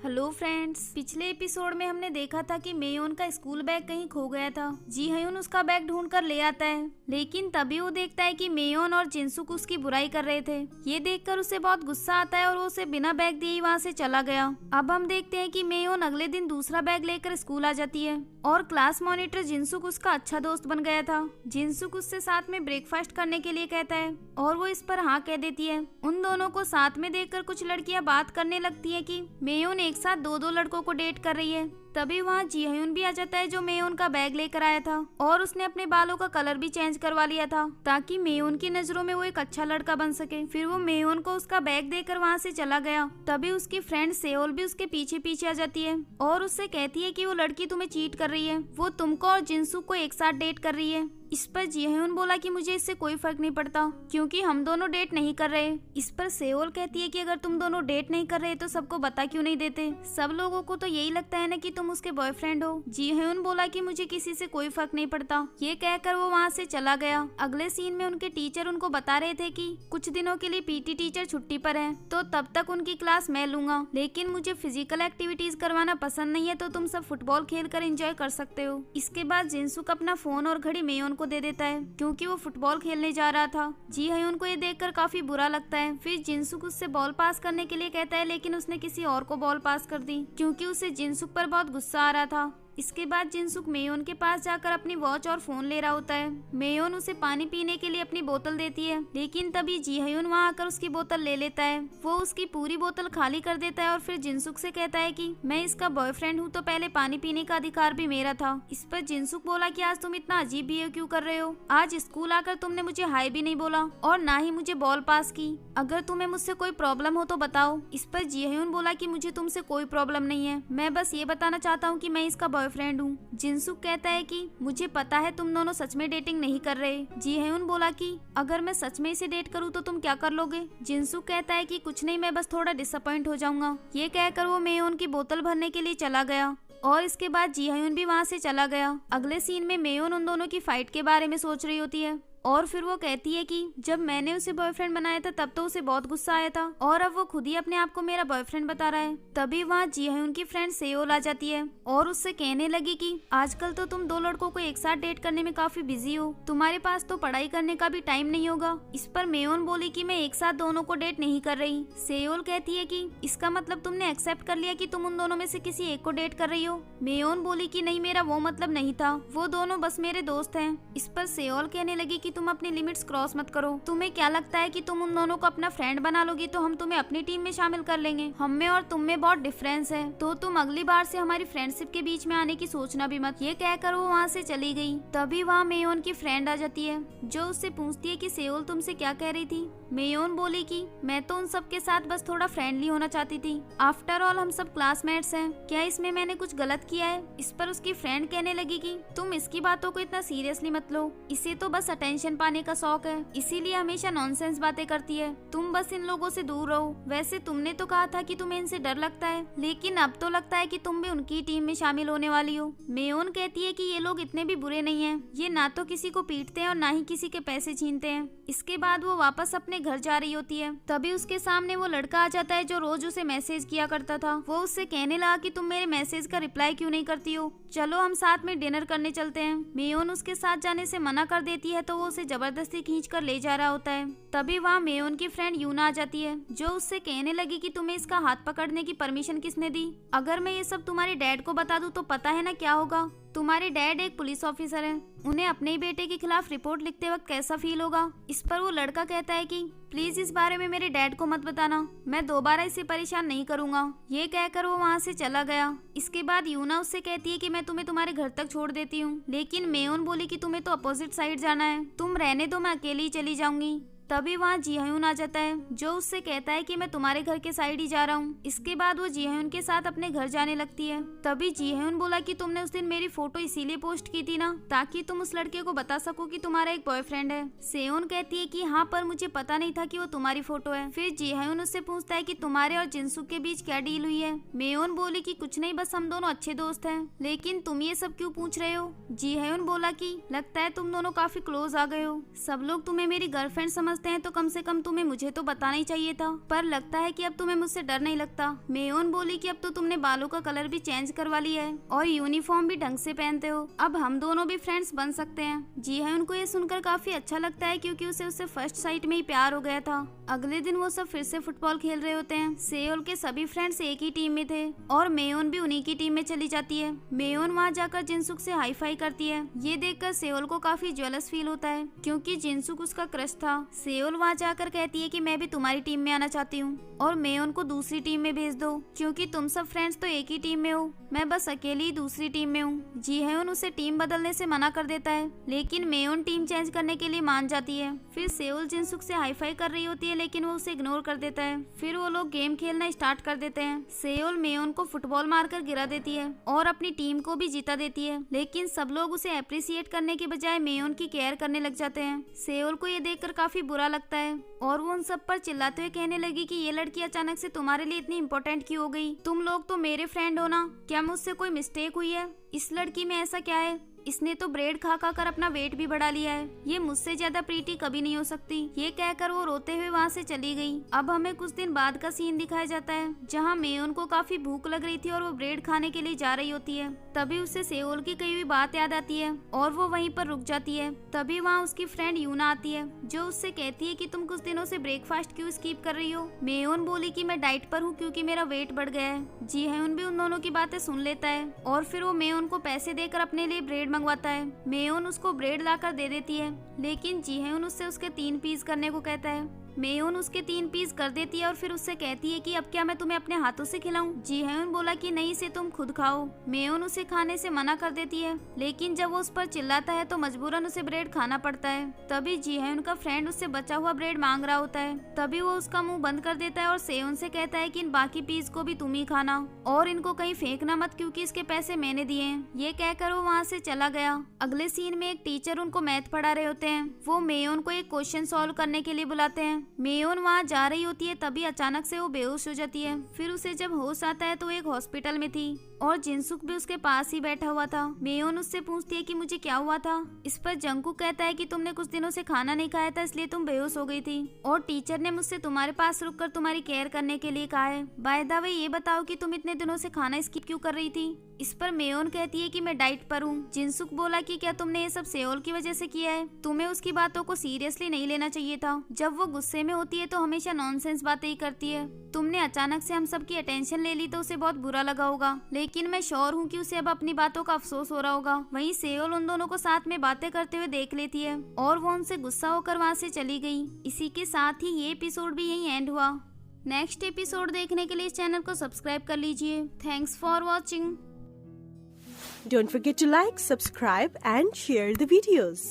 Hello friends, पिछले episode में हमने देखा था कि मेयोन का स्कूल बैग कहीं खो गया था। जी हयून उसका बैग ढूंढ कर ले आता है, लेकिन तभी वो देखता है कि मेयोन और जिनसुक उसकी बुराई कर रहे थे। ये देखकर उसे बहुत गुस्सा आता है और वो उसे बिना बैग दिए ही वहाँ से चला गया। अब हम देखते हैं कि मेयोन अगले दिन दूसरा बैग लेकर स्कूल आ जाती है और क्लास मॉनिटर जिनसुक उसका अच्छा दोस्त बन गया था। जिनसुक उससे साथ में ब्रेकफास्ट करने के लिए कहता है और वो इस पर हाँ कह देती है। उन दोनों को साथ में देखकर कुछ लड़कियां बात करने लगती है कि मेयोन एक साथ दो लड़कों को डेट कर रही है। तभी वहाँ जी हयून भी आ जाता है जो मेयोन का बैग लेकर आया था और उसने अपने बालों का कलर भी चेंज करवा लिया था ताकि मेयोन की नजरों में वो एक अच्छा लड़का बन सके। फिर वो मेयोन को उसका बैग देकर वहाँ से चला गया। तभी उसकी फ्रेंड सेओल भी उसके पीछे पीछे आ जाती है और उससे कहती है कि वो लड़की तुम्हें चीट कर रही है, वो तुमको और जिनसुक को एक साथ डेट कर रही है। इस पर जी हयून बोला कि मुझे इससे कोई फर्क नहीं पड़ता क्योंकि हम दोनों डेट नहीं कर रहे। इस पर सेओल कहती है कि अगर तुम दोनों डेट नहीं कर रहे तो सबको बता क्यों नहीं देते, सब लोगों को तो यही लगता है ना कि तुम उसके बॉयफ्रेंड हो। जी हयून बोला कि मुझे किसी से कोई फर्क नहीं पड़ता। ये कहकर वो वहाँ से चला गया। अगले सीन में उनके टीचर उनको बता रहे थे कि कुछ दिनों के लिए पीटी टीचर छुट्टी पर है तो तब तक उनकी क्लास मैं लूंगा, लेकिन मुझे फिजिकल एक्टिविटीज करवाना पसंद नहीं है तो तुम सब फुटबॉल खेल कर एंजॉय कर सकते हो। इसके बाद जिनसुक अपना फोन और घड़ी मेयोन को दे देता है क्योंकि वो फुटबॉल खेलने जा रहा था। जी हयून को ये देखकर काफी बुरा लगता है। फिर जिनसुक उससे बॉल पास करने के लिए कहता है, लेकिन उसने किसी और को बॉल पास कर दी क्योंकि उसे जिनसुक पर बहुत गुस्सा आ रहा था। इसके बाद जिनसुक मेयोन के पास जाकर अपनी वॉच और फोन ले रहा होता है। मेयोन उसे पानी पीने के लिए अपनी बोतल देती है, लेकिन तभी जी हयून वहाँ आकर उसकी बोतल ले लेता है। वो उसकी पूरी बोतल खाली कर देता है और फिर जिनसुक से कहता है कि मैं इसका बॉयफ्रेंड हूँ तो पहले पानी पीने का अधिकार भी मेरा था। इस पर जिनसुक बोला कि आज तुम इतना अजीब बिहेव क्यों कर रहे हो, आज स्कूल आकर तुमने मुझे हाई भी नहीं बोला और ना ही मुझे बॉल पास की, अगर तुम्हें मुझसे कोई प्रॉब्लम हो तो बताओ। इस पर जी हयून बोला कि मुझे तुमसे कोई प्रॉब्लम नहीं है, मैं बस ये बताना चाहता हूँ कि मैं इसका बॉयफ्रेंड हूँ। जिनसुक कहता है कि मुझे पता है तुम दोनों सच में डेटिंग नहीं कर रहे। जी हयून बोला कि अगर मैं सच में इसे डेट करूँ तो तुम क्या कर लोगे। जिनसुक कहता है कि कुछ नहीं, मैं बस थोड़ा डिसअपॉइंट हो जाऊंगा। ये कहकर वो मेयोन की बोतल भरने के लिए चला गया और इसके बाद जी हयून भी वहाँ से चला गया। अगले सीन में मेयोन उन दोनों की फाइट के बारे में सोच रही होती है और फिर वो कहती है कि जब मैंने उसे बॉयफ्रेंड बनाया था तब तो उसे बहुत गुस्सा आया था और अब वो खुद ही अपने आप को मेरा बॉयफ्रेंड बता रहा है। तभी वहाँ जी हयून की फ्रेंड सेओल आ जाती है और उससे कहने लगी कि आजकल तो तुम दो लड़कों को एक साथ डेट करने में काफी बिजी हो, तुम्हारे पास तो पढ़ाई करने का भी टाइम नहीं होगा। इस पर मेयोन बोली कि मैं एक साथ दोनों को डेट नहीं कर रही। सेओल कहती है कि इसका मतलब तुमने एक्सेप्ट कर लिया कि तुम उन दोनों में से किसी एक को डेट कर रही हो। मेयोन बोली कि नहीं, मेरा वो मतलब नहीं था, वो दोनों बस मेरे दोस्त हैं। इस पर सेओल कहने लगी कि तुम अपनी लिमिट्स क्रॉस मत करो, तुम्हें क्या लगता है कि तुम उन दोनों को अपना फ्रेंड बना लोगी तो हम तुम्हें अपनी टीम में शामिल कर लेंगे, हम में और तुम में बहुत डिफरेंस है, तो तुम अगली बार से हमारी फ्रेंडशिप के बीच में आने की सोचना भी मत। ये कहकर वो वहाँ से चली गई। तभी वहाँ मेयोन की फ्रेंड आ जाती है जो उससे पूछती है कि सेओल तुमसे क्या कह रही थी। मेयोन बोली कि मैं तो उन सब के साथ बस थोड़ा फ्रेंडली होना चाहती थी, आफ्टर ऑल हम सब क्लासमेट्स हैं, क्या इसमें मैंने कुछ गलत किया है। इस पर उसकी फ्रेंड कहने लगी कि तुम इसकी बातों को इतना सीरियसली मत लो, इसे तो बस अटेंशन पाने का शौक है, इसीलिए हमेशा नॉनसेंस बातें करती है, तुम बस इन लोगों से दूर रहो। वैसे तुमने तो कहा था कि तुम्हें इनसे डर लगता है, लेकिन अब तो लगता है कि तुम भी उनकी टीम में शामिल होने वाली हो। मेयोन कहती है कि ये लोग इतने भी बुरे नहीं हैं, ये ना तो किसी को पीटते हैं और ना ही किसी के पैसे छीनते हैं। इसके बाद वो वापस अपने घर जा रही होती है। तभी उसके सामने वो लड़का आ जाता है जो रोज उसे मैसेज किया करता था। वो उससे कहने लगा कि तुम मेरे मैसेज का रिप्लाई क्यों नहीं करती हो, चलो हम साथ में डिनर करने चलते हैं। मेयोन उसके साथ जाने से मना कर देती है तो वो उसे जबरदस्ती खींच कर ले जा रहा होता है। तभी वहाँ मेयोन की फ्रेंड यूना आ जाती है जो उससे कहने लगी कि तुम्हें इसका हाथ पकड़ने की परमिशन किसने दी, अगर मैं ये सब तुम्हारे डैड को बता दूं तो पता है ना क्या होगा, तुम्हारे डैड एक पुलिस ऑफिसर हैं, उन्हें अपने ही बेटे के खिलाफ रिपोर्ट लिखते वक्त कैसा फील होगा। इस पर वो लड़का कहता है कि प्लीज इस बारे में मेरे डैड को मत बताना, मैं दोबारा इसे परेशान नहीं करूंगा। ये कहकर वो वहाँ से चला गया। इसके बाद यूना उससे कहती है कि मैं तुम्हें तुम्हारे घर तक छोड़ देती हूँ, लेकिन मेयोन बोली कि तुम्हें तो अपोजिट साइड जाना है, तुम रहने दो, मैं अकेली ही चली जाऊंगी। तभी वहाँ जी हयून आ जाता है जो उससे कहता है कि मैं तुम्हारे घर के साइड ही जा रहा हूँ। इसके बाद वो जी हयून के साथ अपने घर जाने लगती है। तभी जी हयून बोला कि तुमने उस दिन मेरी फोटो इसीलिए पोस्ट की थी ना ताकि तुम उस लड़के को बता सको कि तुम्हारा एक बॉयफ्रेंड है। सेयोन कहती है कि हाँ, पर मुझे पता नहीं था कि वो तुम्हारी फोटो है। फिर जी हयून उससे पूछता है कि तुम्हारे और जिनसुक के बीच क्या डील हुई है। मेयोन बोली कि कुछ नहीं, बस हम दोनों अच्छे दोस्त हैं, लेकिन तुम ये सब क्यों पूछ रहे हो। जी हयून बोला कि लगता है तुम दोनों काफी क्लोज आ गए हो, सब लोग तुम्हें मेरी गर्लफ्रेंड समझ समझते हैं तो कम से कम तुम्हें मुझे तो बताना ही चाहिए था, पर लगता है कि अब तुम्हें मुझसे डर नहीं लगता। मेयोन बोली कि अब तो तुमने बालों का कलर भी चेंज करवा लिया है और यूनिफॉर्म भी ढंग से पहनते हो, अब हम दोनों भी फ्रेंड्स बन सकते हैं। जी है, उनको ये सुनकर काफी अच्छा लगता है क्योंकि उसे उससे फर्स्ट साइट में ही प्यार हो गया था। अगले दिन वो सब फिर से फुटबॉल खेल रहे होते हैं। सेओल के सभी फ्रेंड्स एक ही टीम में थे और मेयोन भी उन्हीं की टीम में चली जाती है। मेयोन वहाँ जाकर जिनसुक से हाई फाई करती है। ये देखकर सेओल को काफी जेलस फील होता है क्योंकि जिनसुक उसका क्रश था। सेओल वहाँ जाकर कहती है कि मैं भी तुम्हारी टीम में आना चाहती हूँ और मेयोन को दूसरी टीम में भेज दो क्योंकि तुम सब फ्रेंड्स तो एक ही टीम में हो, मैं बस अकेली ही दूसरी टीम में हूँ। जीहयोन उसे टीम बदलने से मना कर देता है लेकिन मेयोन टीम चेंज करने के लिए मान जाती है। फिर सेओल जिनसुक से हाई फाई कर रही होती है लेकिन वो उसे इग्नोर कर देता है। फिर वो लोग गेम खेलना स्टार्ट कर देते हैं। सेओल मेयोन को फुटबॉल मारकर गिरा देती है और अपनी टीम को भी जीता देती है, लेकिन सब लोग उसे अप्रिसिएट करने के बजाय मेयोन की केयर करने लग जाते हैं। सेओल को ये देखकर काफी बुरा लगता है और वो उन सब पर चिल्लाते हुए कहने लगी कि ये लड़की अचानक से तुम्हारे लिए इतनी इम्पोर्टेंट क्यों हो गई? तुम लोग तो मेरे फ्रेंड हो ना, क्या मुझसे कोई मिस्टेक हुई है? इस लड़की में ऐसा क्या है? इसने तो ब्रेड खा खा कर अपना वेट भी बढ़ा लिया है, ये मुझसे ज्यादा प्रीटी कभी नहीं हो सकती। ये कहकर वो रोते हुए वहाँ से चली गई। अब हमें कुछ दिन बाद का सीन दिखाया जाता है जहाँ मेयोन को काफी भूख लग रही थी और वो ब्रेड खाने के लिए जा रही होती है। तभी उसे सेओल की कही हुई बात याद आती है और वो वहीं पर रुक जाती है। तभी वहाँ उसकी फ्रेंड यूना आती है जो उससे कहती है कि तुम कुछ दिनों से ब्रेकफास्ट क्यों स्किप कर रही हो? मेयोन बोली कि मैं डाइट पर हूँ क्योंकि मेरा वेट बढ़ गया है। जीहयोन भी उन दोनों की बातें सुन लेता है और फिर वो मेयोन को पैसे देकर अपने लिए ब्रेड मंगवाता है। मेयोन उसको ब्रेड लाकर दे देती है लेकिन जीहयोन उससे उसके 3 पीस करने को कहता है। मेयोन उसके 3 पीस कर देती है और फिर उससे कहती है कि अब क्या मैं तुम्हें अपने हाथों से खिलाऊं? जीहयोन बोला कि नहीं, इसे तुम खुद खाओ। मेयोन उसे खाने से मना कर देती है लेकिन जब वो उस पर चिल्लाता है तो मजबूरन उसे ब्रेड खाना पड़ता है। तभी जीहयोन का फ्रेंड उससे बचा हुआ ब्रेड मांग रहा होता है। तभी वो उसका मुंह बंद कर देता है और सेयोन से कहता है कि इन बाकी पीस को भी तुम ही खाना और इनको कहीं फेंकना मत क्योंकि इसके पैसे मैंने दिए हैं। ये कहकर वो वहाँ से चला गया। अगले सीन में एक टीचर उनको मैथ पढ़ा रहे होते हैं। वो मेयोन को एक क्वेश्चन सॉल्व करने के लिए बुलाते हैं। मेयोन वहाँ जा रही होती है तभी अचानक से वो बेहोश हो जाती है। फिर उसे जब होश आता है तो एक हॉस्पिटल में थी और जिनसुक भी उसके पास ही बैठा हुआ था। मेयोन उससे पूछती है कि मुझे क्या हुआ था? इस पर जंगकुक कहता है कि तुमने कुछ दिनों से खाना नहीं खाया था इसलिए तुम बेहोश हो गई थी और टीचर ने मुझसे तुम्हारे पास रुककर तुम्हारी केयर करने के लिए कहा है। बाय द वे ये बताओ कि तुम इतने दिनों से खाना स्किप क्यों कर रही थी? इस पर मेयोन कहती है कि मैं डाइट पर हूँ। जिनसुक बोला कि क्या तुमने ये सब सेओल की वजह से किया है? तुम्हें उसकी बातों को सीरियसली नहीं लेना चाहिए था। जब वो गुस्से में होती है तो हमेशा नॉनसेंस बातें ही करती है। तुमने अचानक से हम सब की अटेंशन ले ली तो उसे बहुत बुरा लगा होगा, लेकिन मैं श्योर हूँ कि उसे अब अपनी बातों का अफसोस हो रहा होगा। वहीं सेओल उन दोनों को साथ में बातें करते हुए देख लेती है और वो उनसे गुस्सा होकर वहाँ से चली गई। इसी के साथ ही ये एपिसोड भी यहीं एंड हुआ। नेक्स्ट एपिसोड देखने के लिए इस चैनल को सब्सक्राइब कर लीजिए। Thanks for watching. Don't forget to like, subscribe and share the videos.